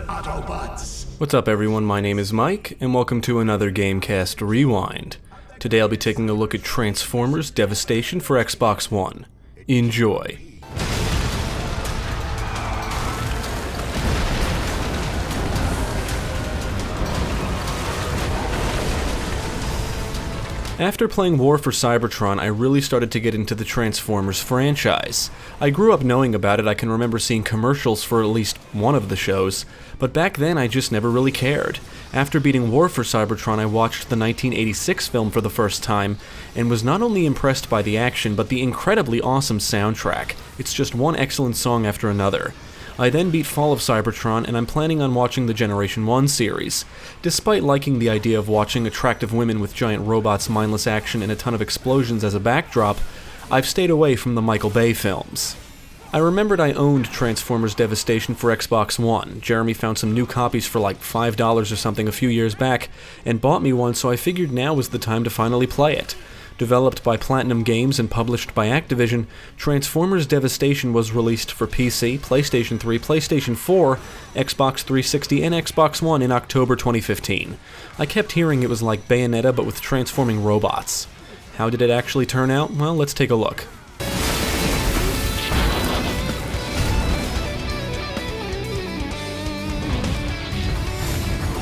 Autobots. What's up everyone, my name is Mike, and welcome to another GameCast Rewind. Today I'll be taking a look at Transformers Devastation for Xbox One. Enjoy. After playing War for Cybertron, I really started to get into the Transformers franchise. I grew up knowing about it. I can remember seeing commercials for at least one of the shows, but back then I just never really cared. After beating War for Cybertron, I watched the 1986 film for the first time, and was not only impressed by the action, but the incredibly awesome soundtrack. It's just one excellent song after another. I then beat Fall of Cybertron, and I'm planning on watching the Generation 1 series. Despite liking the idea of watching attractive women with giant robots, mindless action, and a ton of explosions as a backdrop, I've stayed away from the Michael Bay films. I remembered I owned Transformers Devastation for Xbox One. Jeremy found some new copies for like $5 or something a few years back, and bought me one, so I figured now was the time to finally play it. Developed by PlatinumGames and published by Activision, Transformers Devastation was released for PC, PlayStation 3, PlayStation 4, Xbox 360, and Xbox One in October 2015. I kept hearing it was like Bayonetta but with transforming robots. How did it actually turn out? Well, let's take a look.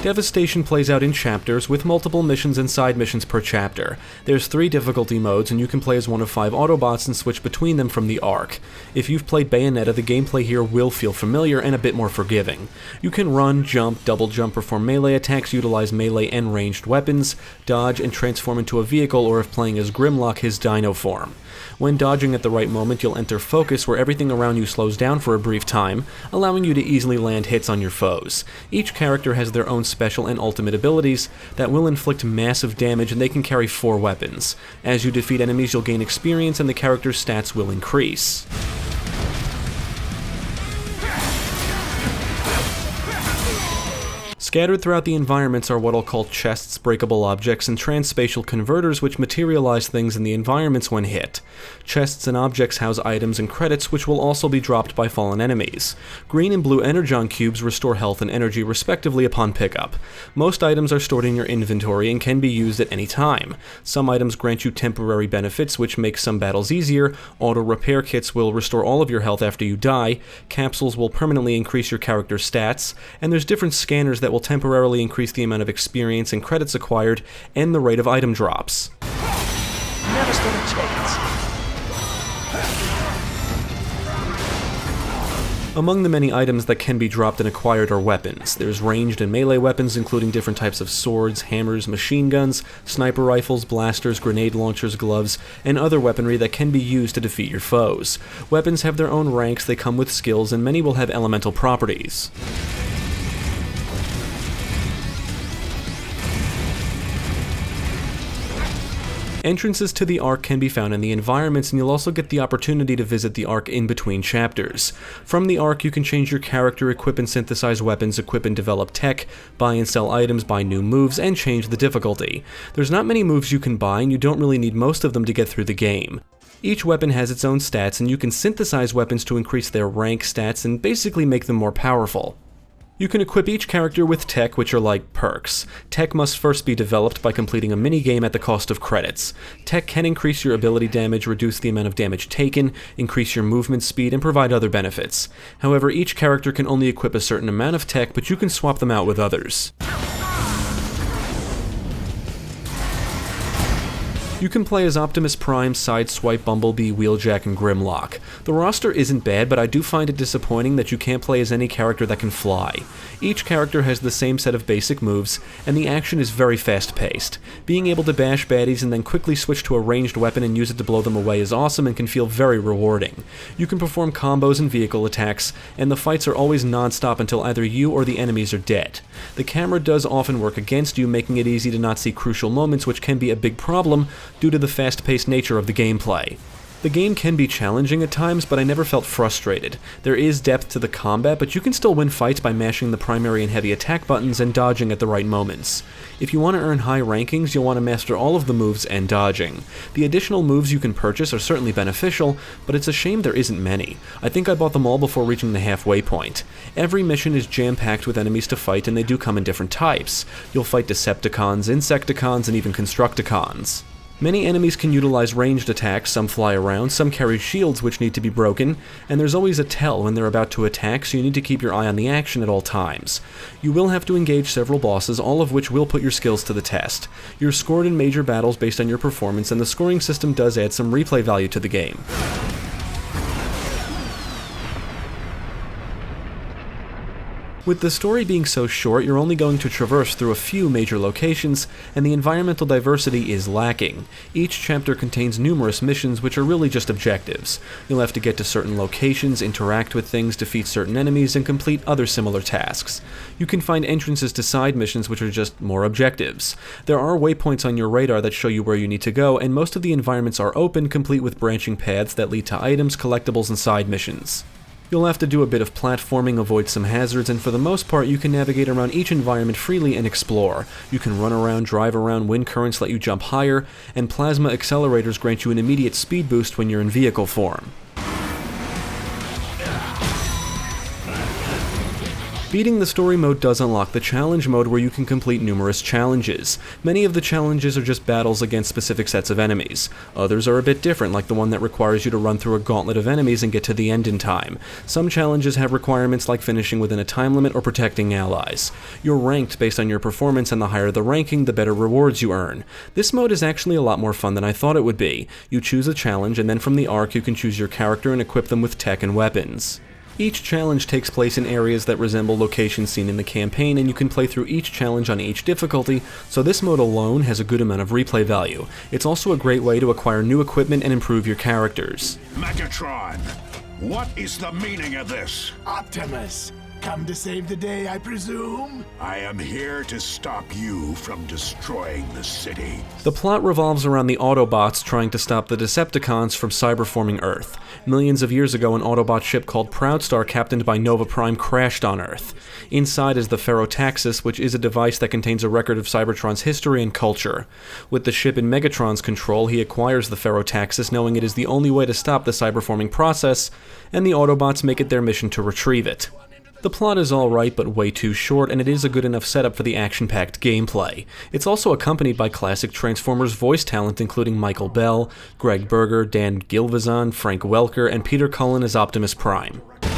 Devastation plays out in chapters, with multiple missions and side missions per chapter. There's 3 difficulty modes, and you can play as one of 5 Autobots and switch between them from the Ark. If you've played Bayonetta, the gameplay here will feel familiar and a bit more forgiving. You can run, jump, double jump, perform melee attacks, utilize melee and ranged weapons, dodge, and transform into a vehicle, or if playing as Grimlock, his dino form. When dodging at the right moment, you'll enter focus, where everything around you slows down for a brief time, allowing you to easily land hits on your foes. Each character has their own special and ultimate abilities that will inflict massive damage, and they can carry 4 weapons. As you defeat enemies, you'll gain experience and the character's stats will increase. Scattered throughout the environments are what I'll call chests, breakable objects, and transspatial converters, which materialize things in the environments when hit. Chests and objects house items and credits, which will also be dropped by fallen enemies. Green and blue energon cubes restore health and energy respectively upon pickup. Most items are stored in your inventory and can be used at any time. Some items grant you temporary benefits, which make some battles easier. Auto repair kits will restore all of your health after you die. Capsules will permanently increase your character's stats, and there's different scanners that will temporarily increase the amount of experience and credits acquired and the rate of item drops. Never stood a chance. Among the many items that can be dropped and acquired are weapons. There's ranged and melee weapons, including different types of swords, hammers, machine guns, sniper rifles, blasters, grenade launchers, gloves, and other weaponry that can be used to defeat your foes. Weapons have their own ranks, they come with skills, and many will have elemental properties. Entrances to the Ark can be found in the environments, and you'll also get the opportunity to visit the Ark in between chapters. From the Ark, you can change your character, equip and synthesize weapons, equip and develop tech, buy and sell items, buy new moves, and change the difficulty. There's not many moves you can buy, and you don't really need most of them to get through the game. Each weapon has its own stats, and you can synthesize weapons to increase their rank, stats, and basically make them more powerful. You can equip each character with tech, which are like perks. Tech must first be developed by completing a minigame at the cost of credits. Tech can increase your ability damage, reduce the amount of damage taken, increase your movement speed, and provide other benefits. However, each character can only equip a certain amount of tech, but you can swap them out with others. You can play as Optimus Prime, Sideswipe, Bumblebee, Wheeljack, and Grimlock. The roster isn't bad, but I do find it disappointing that you can't play as any character that can fly. Each character has the same set of basic moves, and the action is very fast-paced. Being able to bash baddies and then quickly switch to a ranged weapon and use it to blow them away is awesome and can feel very rewarding. You can perform combos and vehicle attacks, and the fights are always non-stop until either you or the enemies are dead. The camera does often work against you, making it easy to not see crucial moments, which can be a big problem due to the fast-paced nature of the gameplay. The game can be challenging at times, but I never felt frustrated. There is depth to the combat, but you can still win fights by mashing the primary and heavy attack buttons and dodging at the right moments. If you want to earn high rankings, you'll want to master all of the moves and dodging. The additional moves you can purchase are certainly beneficial, but it's a shame there isn't many. I think I bought them all before reaching the halfway point. Every mission is jam-packed with enemies to fight, and they do come in different types. You'll fight Decepticons, Insecticons, and even Constructicons. Many enemies can utilize ranged attacks, some fly around, some carry shields which need to be broken, and there's always a tell when they're about to attack, so you need to keep your eye on the action at all times. You will have to engage several bosses, all of which will put your skills to the test. You're scored in major battles based on your performance, and the scoring system does add some replay value to the game. With the story being so short, you're only going to traverse through a few major locations, and the environmental diversity is lacking. Each chapter contains numerous missions which are really just objectives. You'll have to get to certain locations, interact with things, defeat certain enemies, and complete other similar tasks. You can find entrances to side missions which are just more objectives. There are waypoints on your radar that show you where you need to go, and most of the environments are open, complete with branching paths that lead to items, collectibles, and side missions. You'll have to do a bit of platforming, avoid some hazards, and for the most part you can navigate around each environment freely and explore. You can run around, drive around, wind currents let you jump higher, and plasma accelerators grant you an immediate speed boost when you're in vehicle form. Beating the story mode does unlock the challenge mode where you can complete numerous challenges. Many of the challenges are just battles against specific sets of enemies. Others are a bit different, like the one that requires you to run through a gauntlet of enemies and get to the end in time. Some challenges have requirements like finishing within a time limit or protecting allies. You're ranked based on your performance, and the higher the ranking, the better rewards you earn. This mode is actually a lot more fun than I thought it would be. You choose a challenge, and then from the arc you can choose your character and equip them with tech and weapons. Each challenge takes place in areas that resemble locations seen in the campaign, and you can play through each challenge on each difficulty, so this mode alone has a good amount of replay value. It's also a great way to acquire new equipment and improve your characters. Megatron, what is the meaning of this? Optimus, come to save the day, I presume? I am here to stop you from destroying the city. The plot revolves around the Autobots trying to stop the Decepticons from cyberforming Earth. Millions of years ago, an Autobot ship called Proudstar, captained by Nova Prime, crashed on Earth. Inside is the Ferrotaxis, which is a device that contains a record of Cybertron's history and culture. With the ship in Megatron's control, he acquires the Ferrotaxis, knowing it is the only way to stop the cyberforming process, and the Autobots make it their mission to retrieve it. The plot is alright, but way too short, and it is a good enough setup for the action-packed gameplay. It's also accompanied by classic Transformers voice talent including Michael Bell, Greg Berger, Dan Gilvezan, Frank Welker, and Peter Cullen as Optimus Prime. Come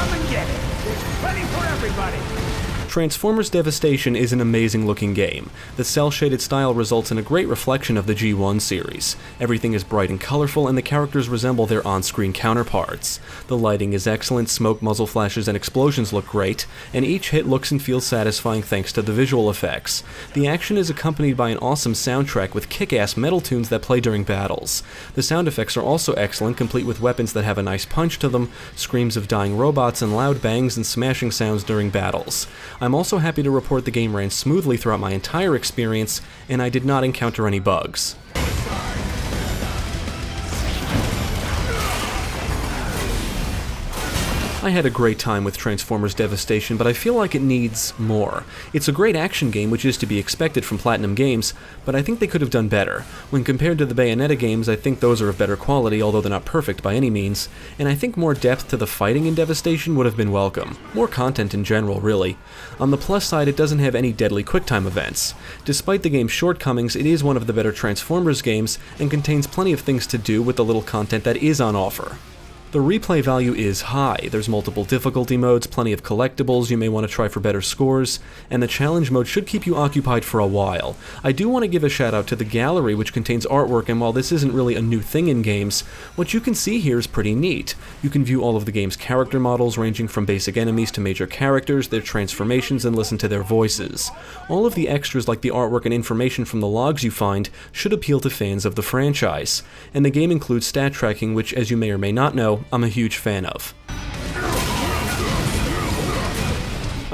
and get it. There's plenty for everybody. Transformers Devastation is an amazing looking game. The cel-shaded style results in a great reflection of the G1 series. Everything is bright and colorful, and the characters resemble their on-screen counterparts. The lighting is excellent, smoke, muzzle flashes, and explosions look great, and each hit looks and feels satisfying thanks to the visual effects. The action is accompanied by an awesome soundtrack with kick-ass metal tunes that play during battles. The sound effects are also excellent, complete with weapons that have a nice punch to them, screams of dying robots, and loud bangs and smashing sounds during battles. I'm also happy to report the game ran smoothly throughout my entire experience, and I did not encounter any bugs. I had a great time with Transformers Devastation, but I feel like it needs more. It's a great action game, which is to be expected from PlatinumGames, but I think they could have done better. When compared to the Bayonetta games, I think those are of better quality, although they're not perfect by any means, and I think more depth to the fighting in Devastation would have been welcome. More content in general, really. On the plus side, it doesn't have any deadly QuickTime events. Despite the game's shortcomings, it is one of the better Transformers games, and contains plenty of things to do with the little content that is on offer. The replay value is high. There's multiple difficulty modes, plenty of collectibles you may want to try for better scores, and the challenge mode should keep you occupied for a while. I do want to give a shout out to the gallery, which contains artwork, and while this isn't really a new thing in games, what you can see here is pretty neat. You can view all of the game's character models, ranging from basic enemies to major characters, their transformations, and listen to their voices. All of the extras like the artwork and information from the logs you find should appeal to fans of the franchise. And the game includes stat tracking, which, as you may or may not know, I'm a huge fan of.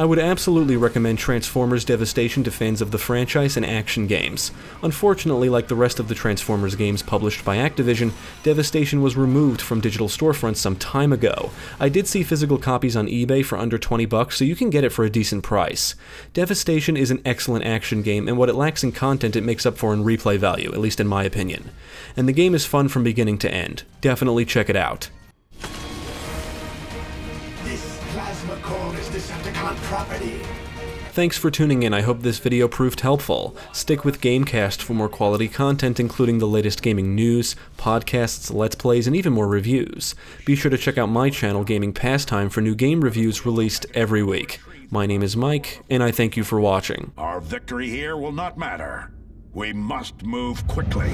I would absolutely recommend Transformers Devastation to fans of the franchise and action games. Unfortunately, like the rest of the Transformers games published by Activision, Devastation was removed from digital storefronts some time ago. I did see physical copies on eBay for under $20, so you can get it for a decent price. Devastation is an excellent action game, and what it lacks in content it makes up for in replay value, at least in my opinion. And the game is fun from beginning to end. Definitely check it out. This plasma core is Decepticon property. Thanks for tuning in. I hope this video proved helpful. Stick with GameCast for more quality content, including the latest gaming news, podcasts, let's plays, and even more reviews. Be sure to check out my channel, Gaming Pastime, for new game reviews released every week. My name is Mike, and I thank you for watching. Our victory here will not matter. We must move quickly.